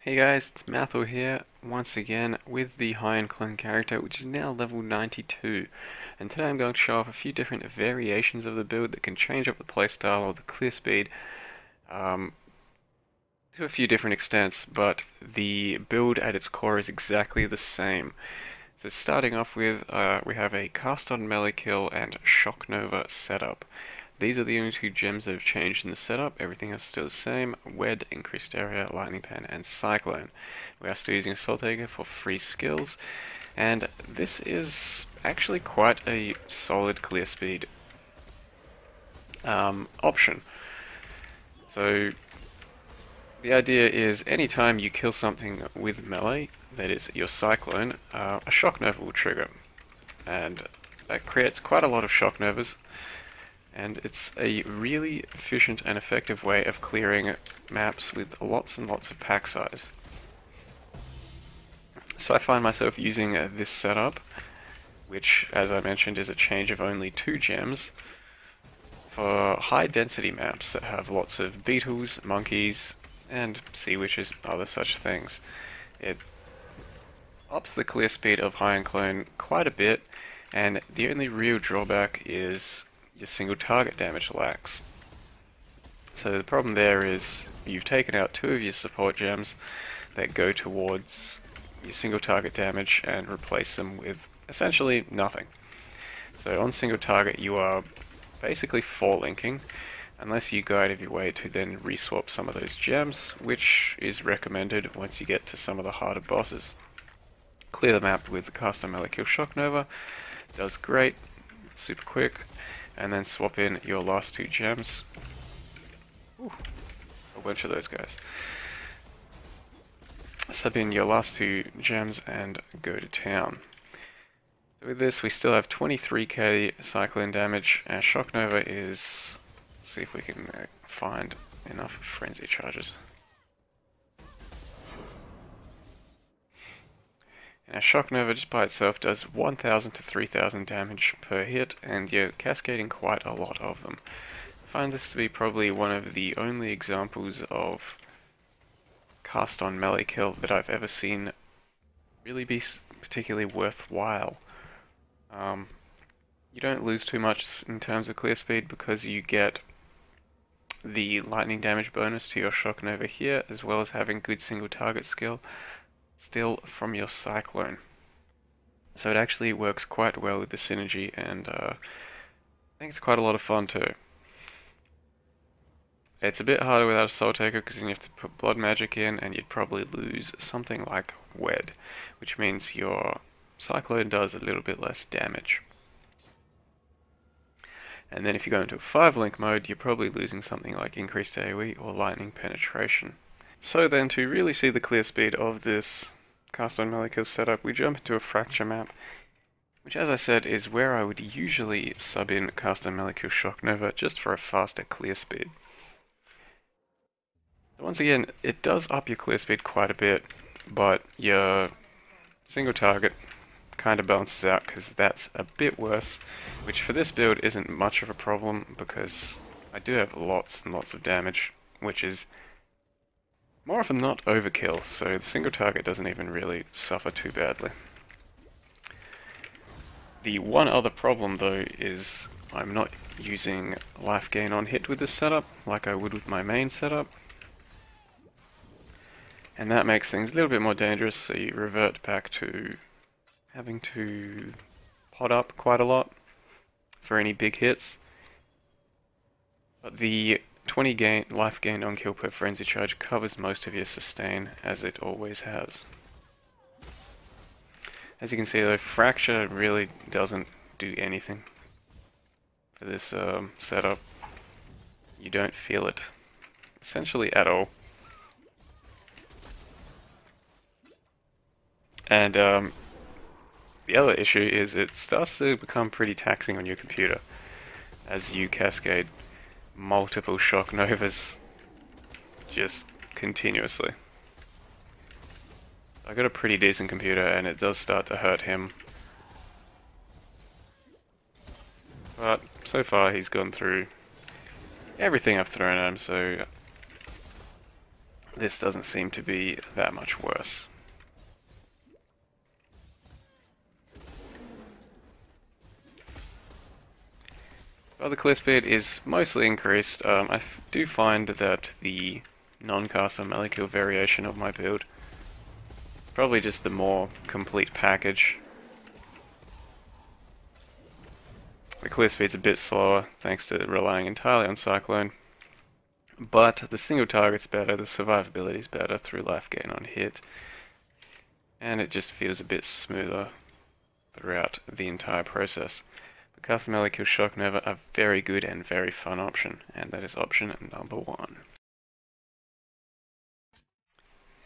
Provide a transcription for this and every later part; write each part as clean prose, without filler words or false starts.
Hey guys, it's Mathil here, once again with the Hyaon character, which is now level 92. And today I'm going to show off a few different variations of the build that can change up the playstyle or the clear speed to a few different extents, but the build at its core is exactly the same. So starting off with, we have a Cast on Melee Kill and Shock Nova setup. These are the only two gems that have changed in the setup. Everything else is still the same. Wed, Increased Area, Lightning Pen, and Cyclone. We are still using Assault Taker for free skills, and this is actually quite a solid clear speed option. So the idea is anytime you kill something with melee, that is your Cyclone, a Shock Nova will trigger, and that creates quite a lot of Shock Novas. And it's a really efficient and effective way of clearing maps with lots and lots of pack size. So I find myself using this setup, which, as I mentioned, is a change of only 2 gems, for high density maps that have lots of beetles, monkeys, and sea witches, other such things. It ups the clear speed of Hyaon quite a bit, and the only real drawback is your single target damage lacks. So the problem there is you've taken out 2 of your support gems that go towards your single target damage and replace them with essentially nothing. So on single target you are basically 4-linking unless you go out of your way to then reswap some of those gems, which is recommended once you get to some of the harder bosses. Clear the map with the Cast on Melee Kill Shock Nova, does great, super quick. And then swap in your last 2 gems. Ooh, a bunch of those guys. Sub in your last 2 gems and go to town. So with this, we still have 23k Cyclone damage. Our Shock Nova is... Let's see if we can find enough Frenzy charges. Now, Shock Nova just by itself does 1000 to 3000 damage per hit, and you're cascading quite a lot of them. I find this to be probably one of the only examples of cast on melee kill that I've ever seen really be particularly worthwhile. You don't lose too much in terms of clear speed because you get the lightning damage bonus to your Shock Nova here, as well as having good single target skill still from your Cyclone. So it actually works quite well with the synergy, and I think it's quite a lot of fun too. It's a bit harder without a Soul Taker because then you have to put Blood Magic in, and you'd probably lose something like Wed, which means your Cyclone does a little bit less damage. And then if you go into a 5-link mode, you're probably losing something like Increased AoE or Lightning Penetration. So then, to really see the clear speed of this Cast on Melee Kill setup, we jump into a Fracture map, which, as I said, is where I would usually sub in Cast on Melee Kill Shock Nova just for a faster clear speed. Once again, it does up your clear speed quite a bit, but your single target kind of balances out because that's a bit worse, which for this build isn't much of a problem because I do have lots and lots of damage, which is more often not overkill, so the single target doesn't even really suffer too badly. The one other problem though is I'm not using life gain on hit with this setup like I would with my main setup. And that makes things a little bit more dangerous, so you revert back to having to pot up quite a lot for any big hits. But the 20 life gained on kill per frenzy charge covers most of your sustain, as it always has. As you can see though, Fracture really doesn't do anything for this setup. You don't feel it, essentially at all. And the other issue is it starts to become pretty taxing on your computer as you cascade multiple Shock Novas just continuously. I got a pretty decent computer and it does start to hurt him. But so far he's gone through everything I've thrown at him, so this doesn't seem to be that much worse. While the clear speed is mostly increased, I do find that the non-caster melee kill variation of my build is probably just the more complete package. The clear speed's a bit slower, thanks to relying entirely on Cyclone, but the single target's better, the survivability's better through life gain on hit, and it just feels a bit smoother throughout the entire process. Cast melee kill Shock Nova, a very good and very fun option, and that is option number 1.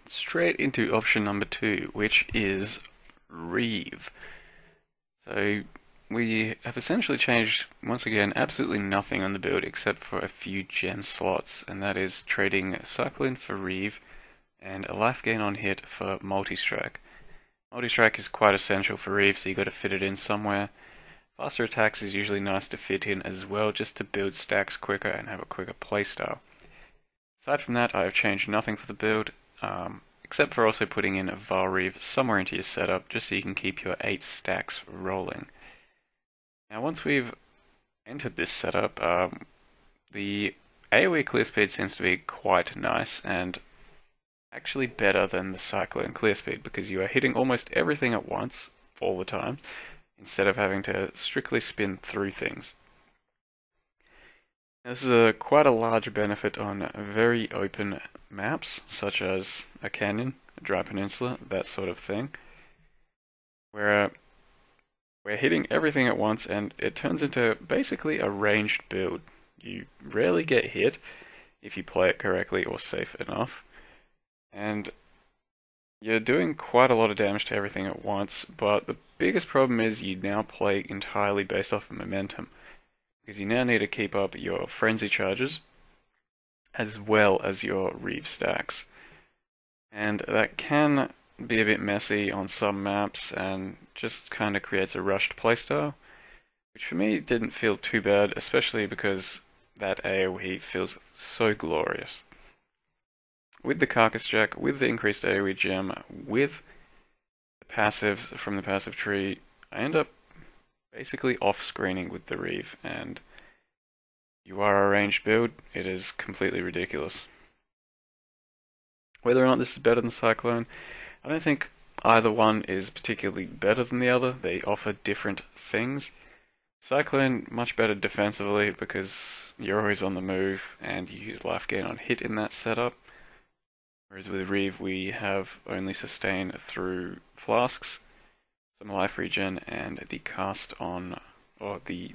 Straight into option number 2, which is Reave. So we have essentially changed, once again, absolutely nothing on the build except for a few gem slots, and that is trading Cyclone for Reave and a life gain on hit for Multistrike. Multistrike is quite essential for Reave, so you got to fit it in somewhere. Faster attacks is usually nice to fit in as well, just to build stacks quicker and have a quicker playstyle. Aside from that, I have changed nothing for the build, except for also putting in a Reave somewhere into your setup, just so you can keep your 8 stacks rolling. Now once we've entered this setup, the AoE clear speed seems to be quite nice, and actually better than the Cyclone clear speed, because you are hitting almost everything at once, all the time, instead of having to strictly spin through things. This is quite a large benefit on very open maps, such as a canyon, a dry peninsula, that sort of thing, where we're hitting everything at once and it turns into basically a ranged build. You rarely get hit if you play it correctly or safe enough, and you're doing quite a lot of damage to everything at once, but the biggest problem is you now play entirely based off of momentum, because you now need to keep up your frenzy charges as well as your Reave stacks. And that can be a bit messy on some maps and just kind of creates a rushed playstyle, which for me didn't feel too bad, especially because that AoE feels so glorious. With the Carcass Jack, with the increased AoE gem, with the passives from the passive tree, I end up basically off-screening with the Reave, and you are a ranged build, it is completely ridiculous. Whether or not this is better than Cyclone, I don't think either one is particularly better than the other. They offer different things. Cyclone, much better defensively because you're always on the move and you use life gain on hit in that setup. Whereas with Reave, we have only sustain through flasks, some life regen, and the cast on, or the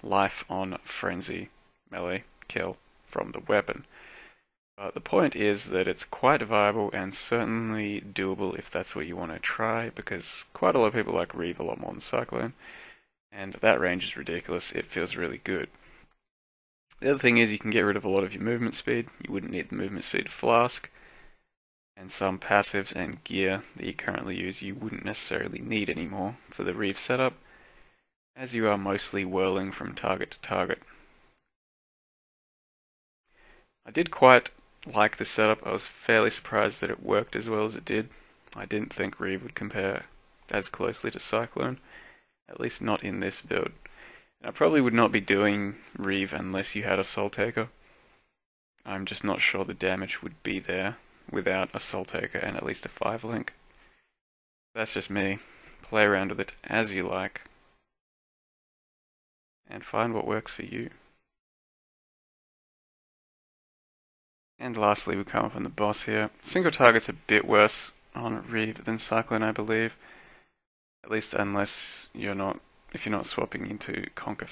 life on frenzy melee kill from the weapon. But the point is that it's quite viable and certainly doable if that's what you want to try, because quite a lot of people like Reave a lot more than Cyclone, and that range is ridiculous, it feels really good. The other thing is you can get rid of a lot of your movement speed. You wouldn't need the movement speed flask, and some passives and gear that you currently use you wouldn't necessarily need anymore for the Reave setup, as you are mostly whirling from target to target. I did quite like this setup. I was fairly surprised that it worked as well as it did. I didn't think Reave would compare as closely to Cyclone, at least not in this build. And I probably would not be doing Reave unless you had a Soul Taker. I'm just not sure the damage would be there without a Soul Taker and at least a 5-link. That's just me. Play around with it as you like, and find what works for you. And lastly, we come up on the boss here. Single target's a bit worse on Reave than Cyclone, I believe. At least unless you're not, if you're not swapping into CoMK.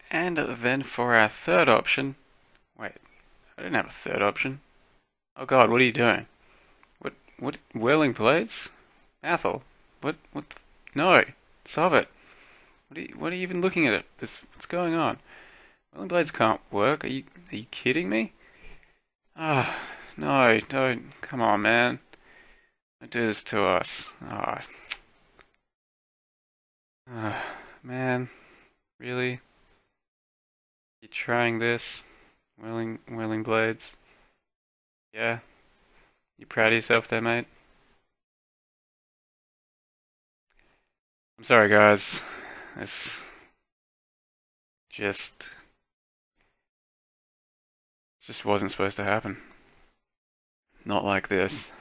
And then for our third option, wait, I didn't have a third option. Oh god, what are you doing? What, Whirling Blades? Athel, what, no, stop it. What are you even looking at it? What's going on? Whirling Blades can't work, are you kidding me? Ah, no, don't, come on man. Don't do this to us. Ah. Man, really? You trying this? Whirling blades? Yeah? You proud of yourself there, mate? I'm sorry, guys. This just just wasn't supposed to happen. Not like this.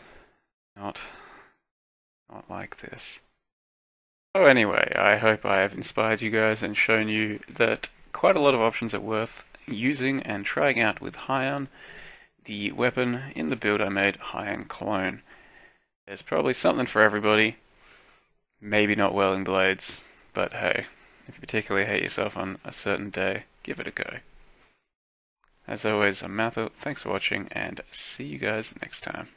Not not like this. Oh, anyway, I hope I have inspired you guys and shown you that quite a lot of options are worth using and trying out with Hyaon, the weapon in the build I made, Hyaon Clone. There's probably something for everybody. Maybe not whirling blades, but hey, if you particularly hate yourself on a certain day, give it a go. As always, I'm Matthew, thanks for watching, and see you guys next time.